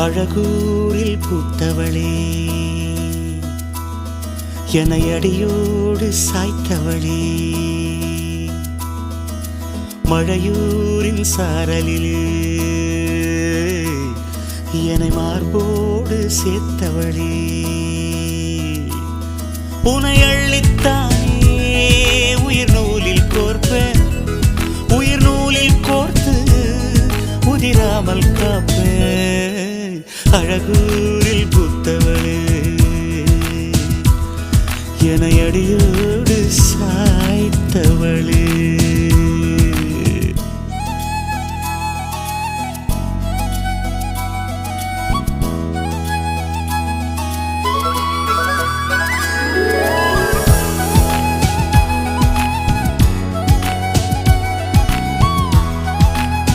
அழகூரில் பூத்தவளே, என்னை அடியோடு சாய்த்தவளே, மழையூரின் சாரலிலே என்னை மார்போடு சேர்த்தவளே, உனை அள்ளித்தானே உயிர் நூலில் கோர்ப்பேன், உயிர் நூலில் கோர்த்து உதிராமல் காப்பேன். அழகூரில் பூத்தவளே, என்னை அடியோடு சாய்த்தவளே.